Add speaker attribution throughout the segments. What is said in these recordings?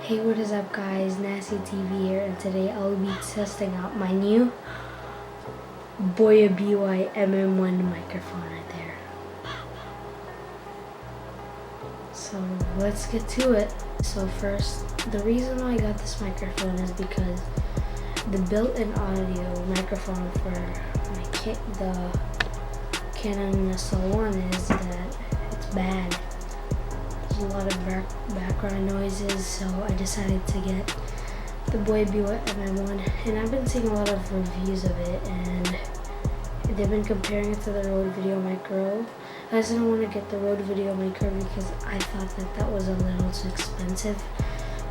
Speaker 1: Hey, what is up guys, Nasty TV here, and today I'll be testing out my new Boya MM1 microphone right there. So let's get to it. So first, the reason why I got this microphone is because the built-in audio microphone for the Canon SL1 is that it's bad. There's a lot of background noises, so I decided to get the Boya MM1, and I've been seeing a lot of reviews of it, and they've been comparing it to the Rode VideoMicro. I just didn't want to get the Rode VideoMicro because I thought that was a little too expensive,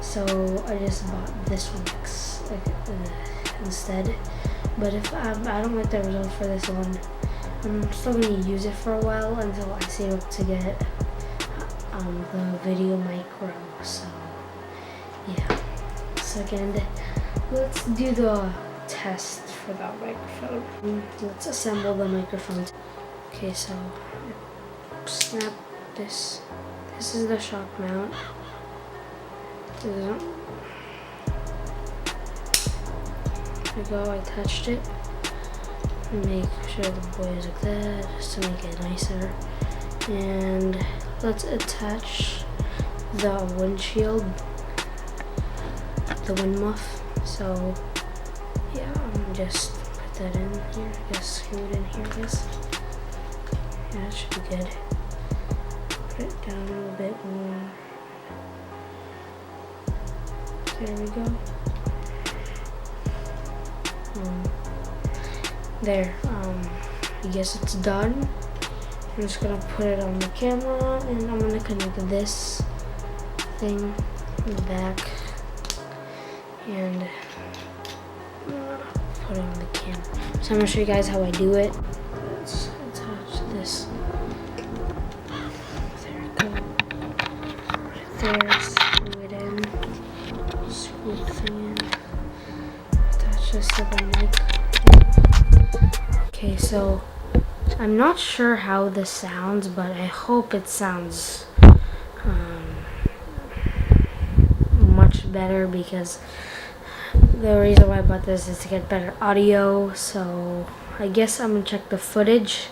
Speaker 1: so I just bought this one instead. But if I don't like the result for this one, I'm still going to use it for a while until I save up to get the VideoMicro. So yeah, second, let's do the test for that microphone. Let's assemble the microphone. Okay, so snap this. This is the shock mount. There we go, I touched it. Make sure the Boya is like that, just to make it nicer. And let's attach the windshield, the wind muff. So yeah, just put that in here, just screw it in here, I guess. Yeah, that should be good. Put it down a little bit more. There we go. There, I guess it's done. I'm just gonna put it on the camera, and I'm gonna connect this thing in the back and put it on the camera. So I'm gonna show you guys how I do it. Let's attach this. There we go. Right there, screw it in. Screw the thing in. Attach this to the mic. Okay, so I'm not sure how this sounds, but I hope it sounds much better, because the reason why I bought this is to get better audio. So I guess I'm gonna check the footage.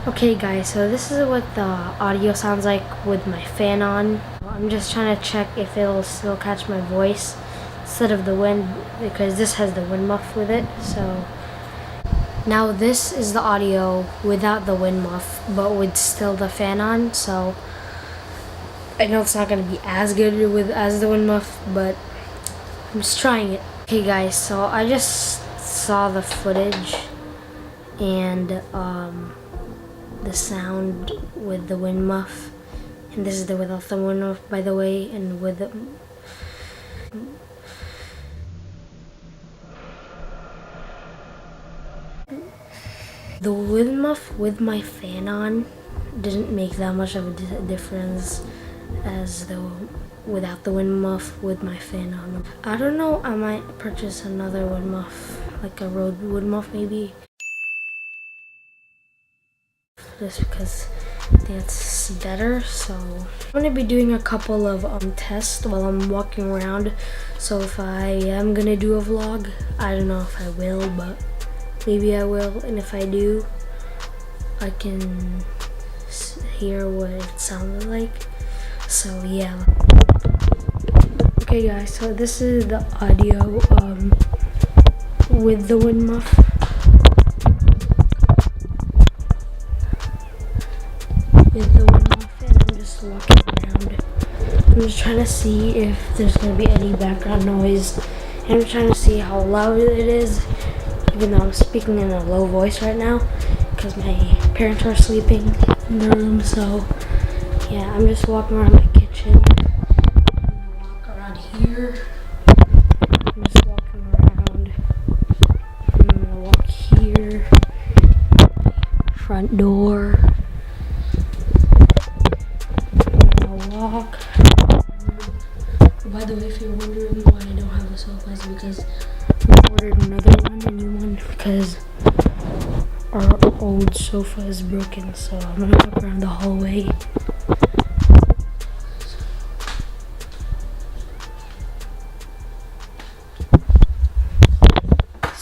Speaker 1: Okay guys, so this is what the audio sounds like with my fan on. I'm just trying to check if it'll still catch my voice instead of the wind, because this has the wind muff with it. So now this is the audio without the wind muff, but with still the fan on. So I know it's not gonna be as good as the wind muff, but I'm just trying it. Okay guys, so I just saw the footage and the sound with the wind muff, and this is the without the wind muff, by the way, and with the wind muff with my fan on didn't make that much of a difference as the without the wind muff with my fan on. I don't know, I might purchase another wind muff, like a Rode wind muff maybe, just because I think it's better. So I'm gonna be doing a couple of tests while I'm walking around. So if I am gonna do a vlog, I don't know if I will, but maybe I will, and if I do, I can hear what it sounded like. So yeah. Okay guys, so this is the audio with the wind muff. With the wind muff, and I'm just walking around. I'm just trying to see if there's gonna be any background noise, and I'm trying to see how loud it is, even though I'm speaking in a low voice right now because my parents are sleeping in their room. So yeah, I'm just walking around my kitchen. I'm gonna walk around here. I'm just walking around. I'm gonna walk here. Front door. I'm gonna walk. By the way, if you're wondering why I don't have a sofa, it's because I ordered another one, a new one, because our old sofa is broken. So I'm gonna walk around the hallway.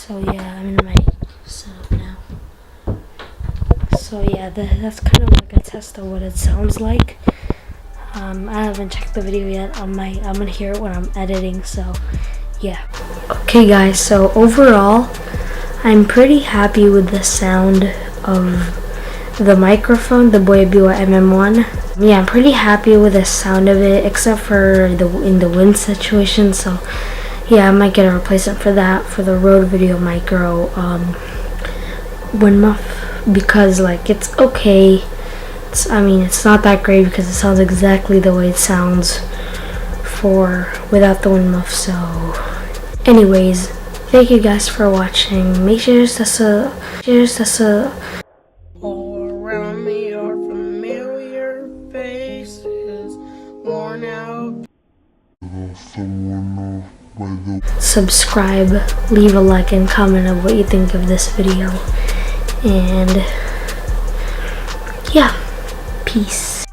Speaker 1: So yeah, I'm in my setup now. So yeah, that's kind of like a test of what it sounds like. I haven't checked the video yet. I'm gonna hear it when I'm editing, so yeah. Okay guys, so overall I'm pretty happy with the sound of the microphone, the Boya MM1. Yeah, I'm pretty happy with the sound of it, except for in the wind situation. So yeah, I might get a replacement for that, for the Rode Video Micro wind muff, because like it's okay. I mean, it's not that great because it sounds exactly the way it sounds without the wind muff. So anyways, thank you guys for watching. Make sure to
Speaker 2: all around me are familiar faces, worn out.
Speaker 1: subscribe, leave a like and comment of what you think of this video, and yeah, peace.